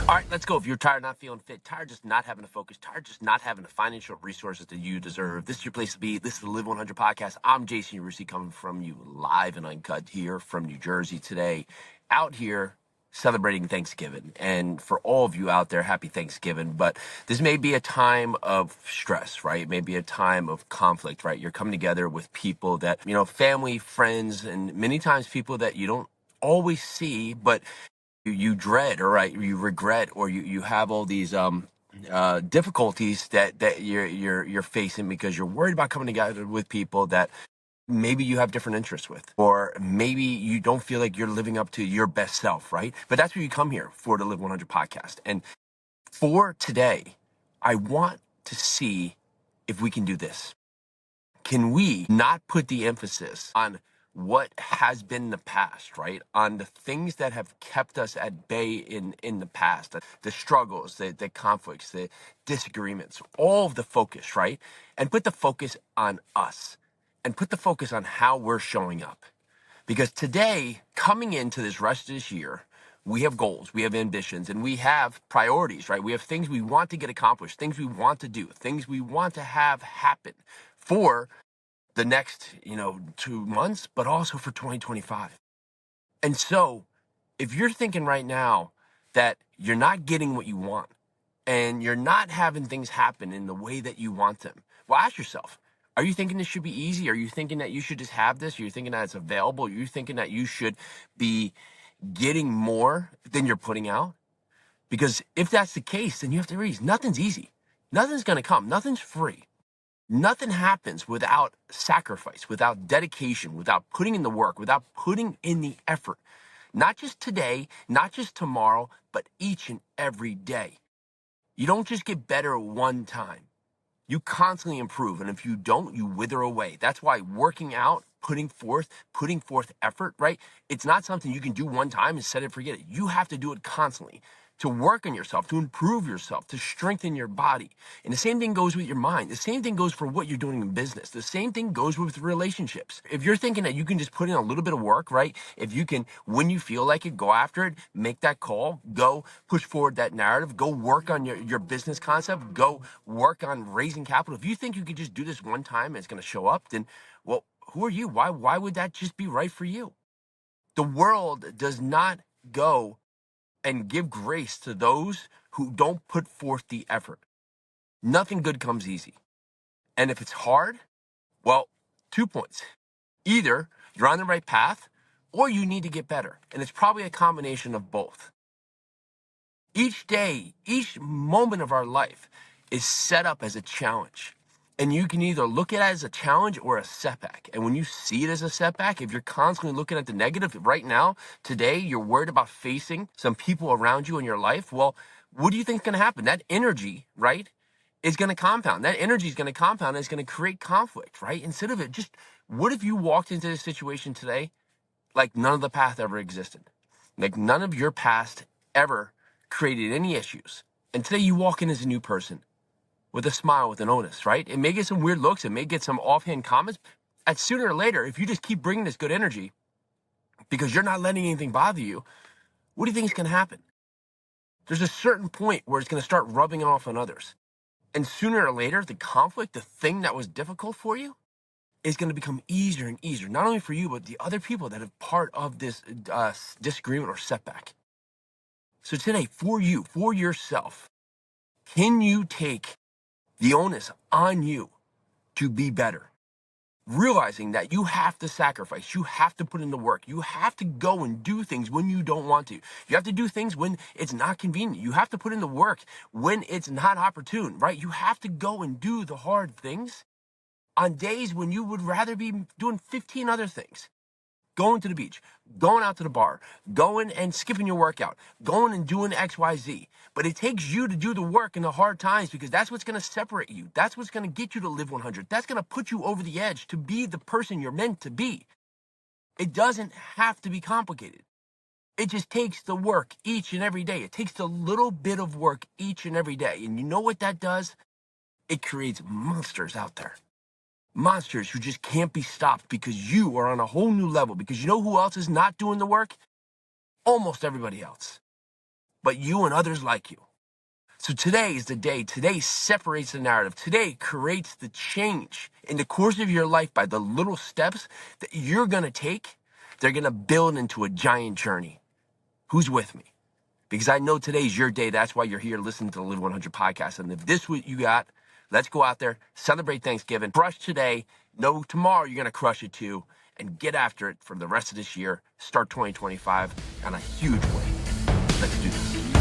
All right, let's go. If you're tired, not feeling fit, tired just not having a focus, tired just not having the financial resources that you deserve, this is your place to be. This is the Live 100 podcast. I'm Jason Yarusi, coming from you live and uncut here from New Jersey today, out here celebrating Thanksgiving. And for all of you out there, happy Thanksgiving. But this may be a time of stress, right? Maybe a time of conflict, right? You're coming together with people that, family, friends, and many times people that you don't always see, but you dread, or right, you regret, or you have all these difficulties that you're facing because you're worried about coming together with people that maybe you have different interests with, or maybe you don't feel like you're living up to your best self, right? But that's what you come here for, the Live 100 podcast. And for today, I want to see if we can do this. Can we not put the emphasis on what has been the past, right? On the things that have kept us at bay in the past, the struggles, the conflicts, the disagreements, all of the focus, right? And put the focus on us and put the focus on how we're showing up. Because today, coming into this rest of this year, we have goals, we have ambitions, and we have priorities, right? We have things we want to get accomplished, things we want to do, things we want to have happen for the next, 2 months, but also for 2025. And so if you're thinking right now that you're not getting what you want and you're not having things happen in the way that you want them, well, ask yourself, are you thinking this should be easy? Are you thinking that you should just have this? Are you thinking that it's available? Are you thinking that you should be getting more than you're putting out? Because if that's the case, then you have to realize nothing's easy. Nothing's going to come. Nothing's free. Nothing happens without sacrifice, without dedication, without putting in the work, without putting in the effort. Not just today, not just tomorrow, but each and every day. You don't just get better one time. You constantly improve. And if you don't, you wither away. That's why working out, putting forth effort, right? It's not something you can do one time and set it and forget it. You have to do it constantly to work on yourself, to improve yourself, to strengthen your body. And the same thing goes with your mind. The same thing goes for what you're doing in business. The same thing goes with relationships. If you're thinking that you can just put in a little bit of work, right? If you can, when you feel like it, go after it, make that call, go push forward that narrative, go work on your business concept, go work on raising capital. If you think you could just do this one time and it's going to show up, then, well, who are you? Why would that just be right for you? The world does not go and give grace to those who don't put forth the effort. Nothing good comes easy. And if it's hard, well, 2 points. Either you're on the right path or you need to get better. And it's probably a combination of both. Each day, each moment of our life is set up as a challenge. And you can either look at it as a challenge or a setback. And when you see it as a setback, if you're constantly looking at the negative right now, today, you're worried about facing some people around you in your life, well, what do you think is going to happen? That energy, right, is going to compound. That energy is going to compound and it's going to create conflict, right? Instead of it, just what if you walked into this situation today like none of the past ever existed? Like none of your past ever created any issues. And today you walk in as a new person with a smile, with an onus, right? It may get some weird looks. It may get some offhand comments. And sooner or later, if you just keep bringing this good energy because you're not letting anything bother you, what do you think is going to happen? There's a certain point where it's going to start rubbing off on others. And sooner or later, the conflict, the thing that was difficult for you, is going to become easier and easier, not only for you, but the other people that are part of this disagreement or setback. So today, for you, for yourself, can you take the onus on you to be better? Realizing that you have to sacrifice, you have to put in the work, you have to go and do things when you don't want to. You have to do things when it's not convenient. You have to put in the work when it's not opportune, right? You have to go and do the hard things on days when you would rather be doing 15 other things. Going to the beach, going out to the bar, going and skipping your workout, going and doing XYZ. But it takes you to do the work in the hard times because that's what's going to separate you. That's what's going to get you to live 100. That's going to put you over the edge to be the person you're meant to be. It doesn't have to be complicated. It just takes the work each and every day. It takes the little bit of work each and every day. And you know what that does? It creates monsters out there. Monsters who just can't be stopped because you are on a whole new level. Because you know who else is not doing the work? Almost everybody else. but you and others like you. So today is the day. Today separates the narrative. Today creates the change in the course of your life by the little steps that you're going to take. They're going to build into a giant journey. Who's with me? Because I know today's your day. That's why you're here listening to the Live 100 podcast. And if this is what you got, let's go out there, celebrate Thanksgiving, crush today. Know tomorrow you're going to crush it too. And get after it for the rest of this year. Start 2025 on a huge way. Let's do this.